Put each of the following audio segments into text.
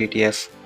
TTF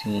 3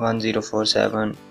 1047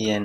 EN